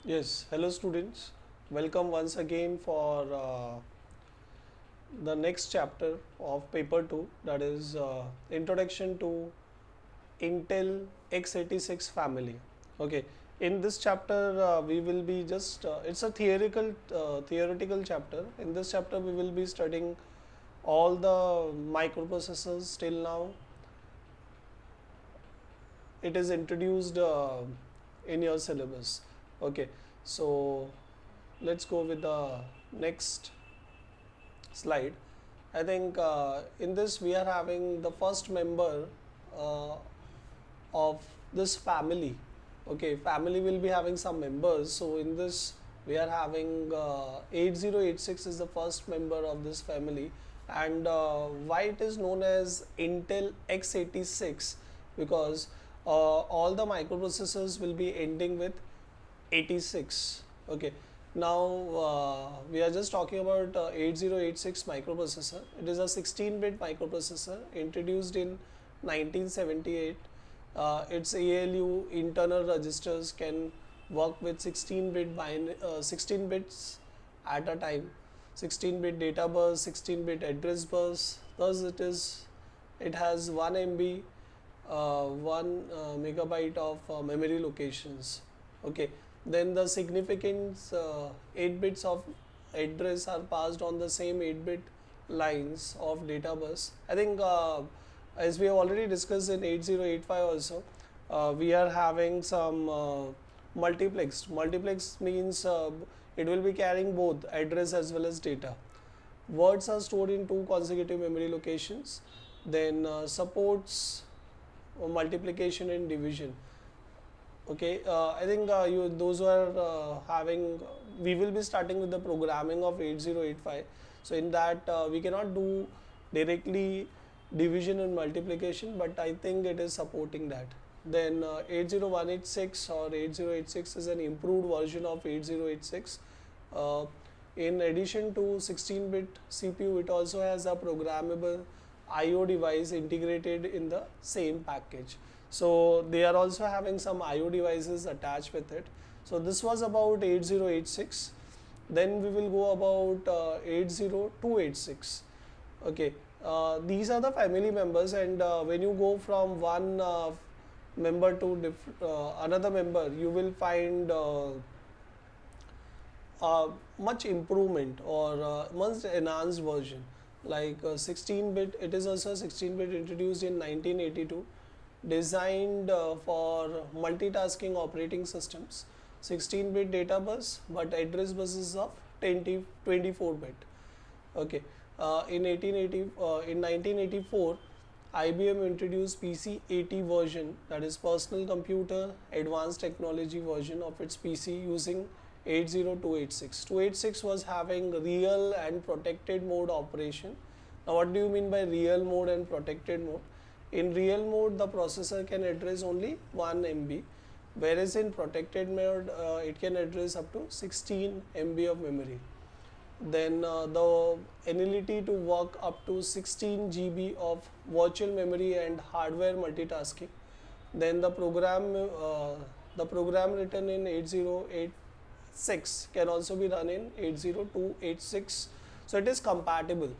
Yes, hello students. Welcome once again for the next chapter of paper 2, that is introduction to Intel x86 family. Okay, in this chapter we will be just it's a theoretical chapter. In this chapter we will be studying all the microprocessors till now. It is introduced in your syllabus. Okay, so let's go with the next slide. I think in this we are having the first member uh, of this family. Okay, family will be having some members. So in this we are having 8086 is the first member of this family, and why it is known as Intel x86, because all the microprocessors will be ending with 86. Okay, now we are just talking about 8086 microprocessor. It is a 16-bit microprocessor introduced in 1978. Its ALU internal registers can work with 16 bits at a time, 16-bit data bus, 16-bit address bus. Thus it has 1 MB, 1 megabyte of memory locations. Okay, then the significant 8 bits of address are passed on the same 8-bit lines of data bus. I think as we have already discussed in 8085 also, we are having some multiplex means it will be carrying both address as well as data. Words are stored in 2 consecutive memory locations. Then supports multiplication and division. Okay, I think you those who are having, we will be starting with the programming of 8085. So in that we cannot do directly division and multiplication, but I think it is supporting that. Then 80186 or 8086 is an improved version of 8086. Uh, in addition to 16-bit CPU, it also has a programmable IO device integrated in the same package. So they are also having some IO devices attached with it. So this was about 8086. Then we will go about 80286. Okay, these are the family members, and when you go from one member to another member, you will find much improvement or much enhanced version. Like 16-bit, it is also 16-bit introduced in 1982, designed for multitasking operating systems. 16-bit data bus, but address bus is of 24-bit. Okay, in 1984, IBM introduced PC-80 version, that is personal computer advanced technology version of its PC, using 80286. 286 was having real and protected mode operation. Now what do you mean by real mode and protected mode? In real mode, the processor can address only 1 MB, whereas in protected mode, it can address up to 16 MB of memory. Then the ability to work up to 16 GB of virtual memory and hardware multitasking. Then the program written in 8086 can also be run in 80286. So it is compatible.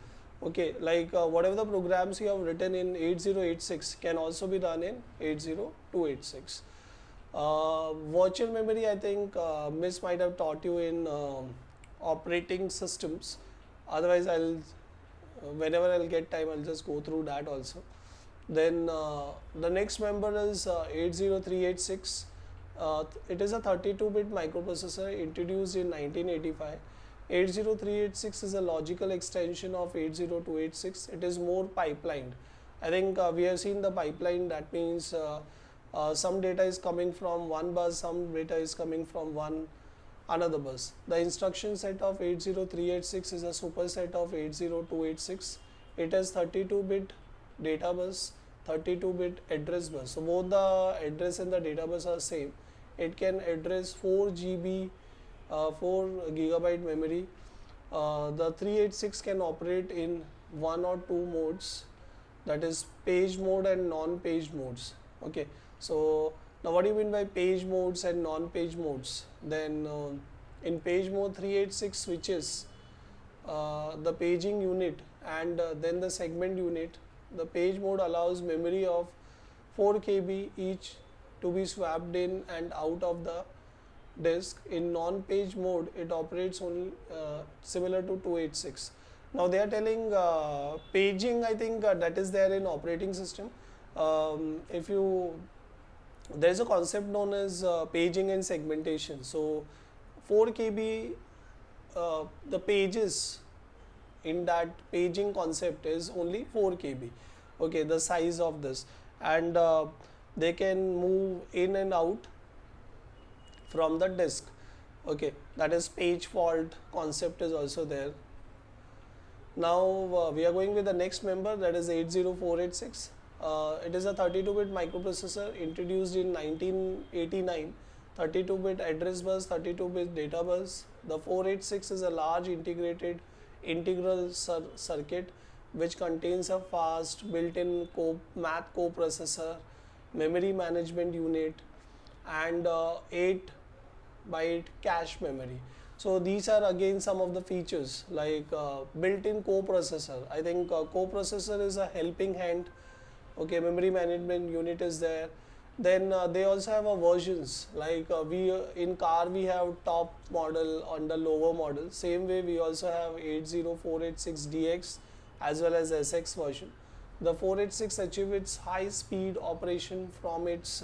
Okay, like whatever the programs you have written in 8086 can also be run in 80286. Virtual memory, I think Miss might have taught you in operating systems. Otherwise, whenever I'll get time, I'll just go through that also. Then the next member is 80386. It is a 32-bit microprocessor introduced in 1985. 80386 is a logical extension of 80286. It is more pipelined. I think we have seen the pipeline. That means some data is coming from one bus, some data is coming from another bus. The instruction set of 80386 is a superset of 80286. It has 32-bit data bus, 32-bit address bus. So both the address and the data bus are same. It can address 4 GB, 4 gigabyte memory. The 386 can operate in one or two modes, that is page mode and non-page modes. Okay, so Now what do you mean by page modes and non-page modes? Then in page mode 386 switches, the paging unit and then the segment unit. The page mode allows memory of 4 KB each to be swapped in and out of the disk. In non-page mode, it operates only similar to 286. Now they are telling paging, I think that is there in operating system. If you There is a concept known as paging and segmentation. So 4 KB, the pages in that paging concept is only 4 KB. Okay, the size of this, and they can move in and out from the disk. Okay, that is page fault concept is also there. Now we are going with the next member, that is 80486. It is a 32-bit microprocessor introduced in 1989. 32-bit address bus, 32-bit data bus. The 486 is a large integrated integral circuit which contains a fast built-in math coprocessor, memory management unit, and 8 byte cache memory. So these are again some of the features like built-in coprocessor. I think coprocessor is a helping hand. Okay, memory management unit is there. Then they also have a versions like in car we have top model on the lower model. Same way we also have 80486DX as well as SX version. The 486 achieves its high speed operation from its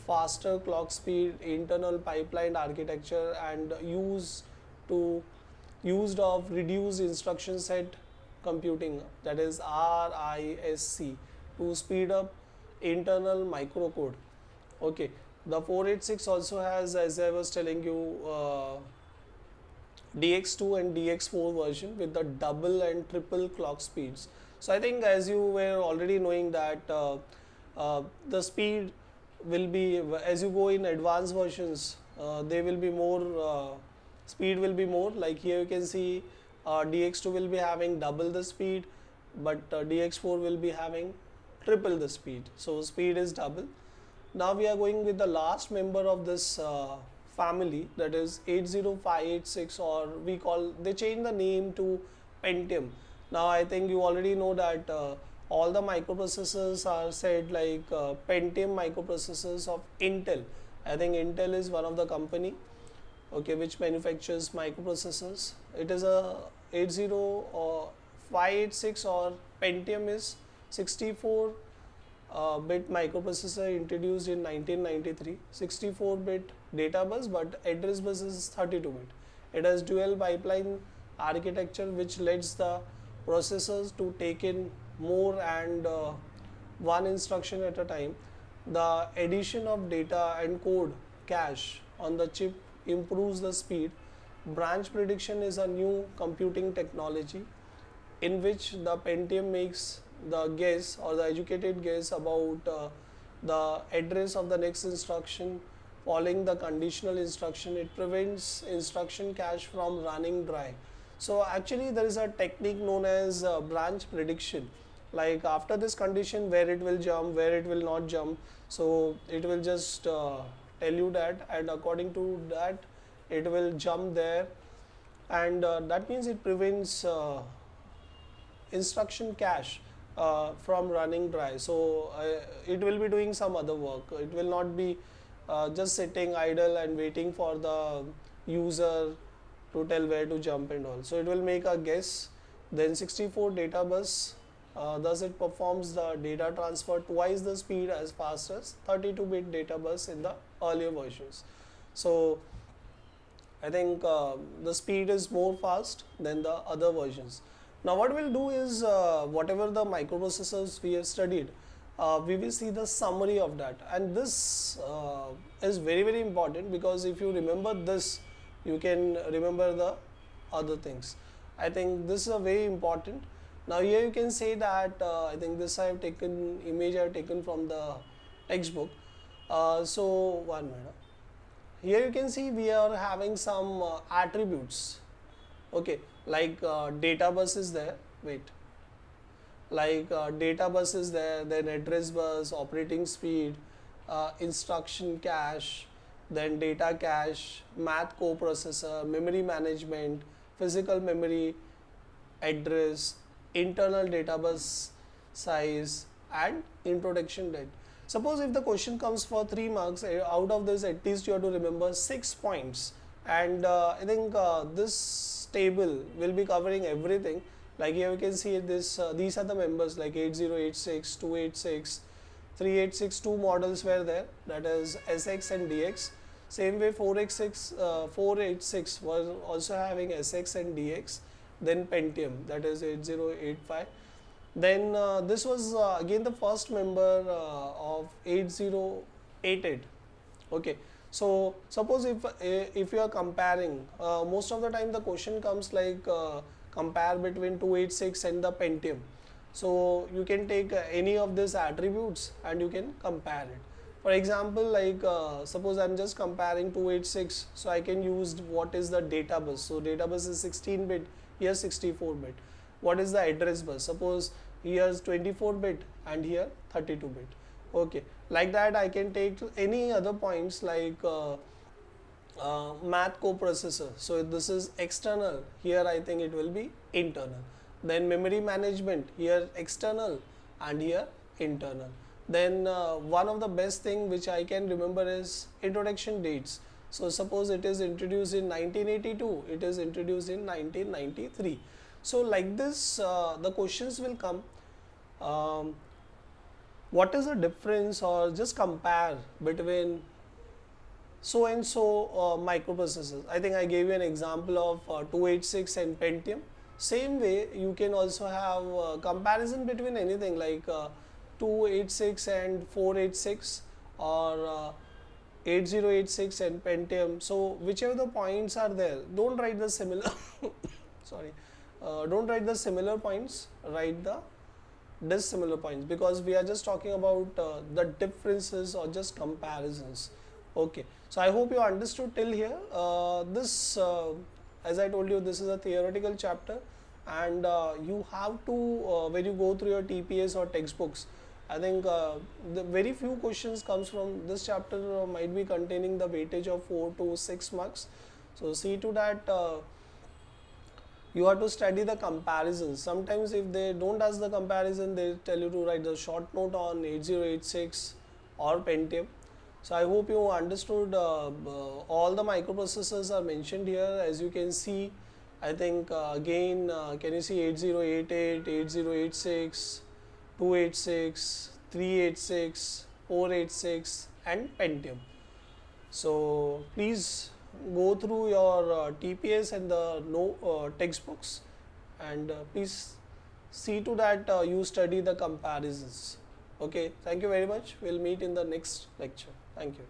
faster clock speed, internal pipeline architecture, and used of reduced instruction set computing, that is RISC, to speed up internal microcode. Okay, the 486 also has, as I was telling you, DX2 and DX4 version with the double and triple clock speeds. So I think as you were already knowing that the speed will be, as you go in advanced versions, they will be more, speed will be more. Like here you can see DX2 will be having double the speed, but DX4 will be having triple the speed. So speed is double. Now we are going with the last member of this family, that is 80586, or they change the name to Pentium. Now I think you already know that all the microprocessors are said like Pentium microprocessors of Intel. I think Intel is one of the company, okay, which manufactures microprocessors. It is a 80586, or Pentium is 64-bit microprocessor introduced in 1993. 64-bit data bus, but address bus is 32-bit. It has dual pipeline architecture which lets the processors to take in more and one instruction at a time. The addition of data and code cache on the chip improves the speed. Branch prediction is a new computing technology in which the Pentium makes the guess or the educated guess about the address of the next instruction following the conditional instruction. It prevents instruction cache from running dry. So actually there is a technique known as branch prediction, like after this condition where it will jump, where it will not jump. So it will just tell you that, and according to that it will jump there, and that means it prevents instruction cache from running dry. So it will be doing some other work. It will not be just sitting idle and waiting for the user to tell where to jump and all. So it will make a guess. Then 64 data bus, thus it performs the data transfer twice the speed as fast as 32-bit data bus in the earlier versions. So I think the speed is more fast than the other versions. Now what we'll do is whatever the microprocessors we have studied, we will see the summary of that, and this is very, very important, because if you remember this, you can remember the other things. I think this is a very important. Now here you can say that I think this I have taken image I have taken from the textbook. So one minute. Here you can see we are having some attributes. Okay, like data bus is there. Wait. Like data bus is there, then address bus, operating speed, instruction cache, then data cache, math coprocessor, memory management, physical memory, address, internal data bus size, and introduction date. Suppose if the question comes for 3 marks, out of this at least you have to remember 6 points, and I think this table will be covering everything. Like here you can see this, these are the members like 8086, 286, 3862 models were there, that is SX and DX. Same way 486 was also having SX and DX. Then Pentium, that is 8085. Then this was again the first member of 8088. Okay, so suppose if you are comparing, most of the time the question comes like compare between 286 and the Pentium. So you can take any of these attributes and you can compare it. For example, like suppose I'm just comparing 286, so I can use what is the data bus. So data bus is 16 bit, here 64 bit. What is the address bus? Suppose here is 24 bit and here 32 bit. Okay, like that I can take any other points like math coprocessor. So this is external, here I think it will be internal. Then memory management, here external and here internal. Then one of the best thing which I can remember is introduction dates. So suppose it is introduced in 1982, it is introduced in 1993. So like this the questions will come. What is the difference, or just compare between so and so microprocessors. I think I gave you an example of 286 and Pentium. Same way you can also have comparison between anything like 286 and 486 or 8086 and Pentium. So whichever the points are there, don't write the similar sorry, don't write the similar points, write the dissimilar points, because we are just talking about the differences or just comparisons. Okay, so I hope you understood till here. This as I told you, this is a theoretical chapter, and you have to when you go through your TPS or textbooks, I think the very few questions comes from this chapter might be containing the weightage of 4 to 6 marks. So see to that you have to study the comparisons. Sometimes if they don't ask the comparison, they tell you to write the short note on 8086 or Pentium. So I hope you understood. All the microprocessors are mentioned here, as you can see. I think again can you see 8088, 8086, 286, 386, 486 and Pentium. So please go through your TPS and the textbooks, and please see to that you study the comparisons. Okay, thank you very much. We'll meet in the next lecture. Thank you.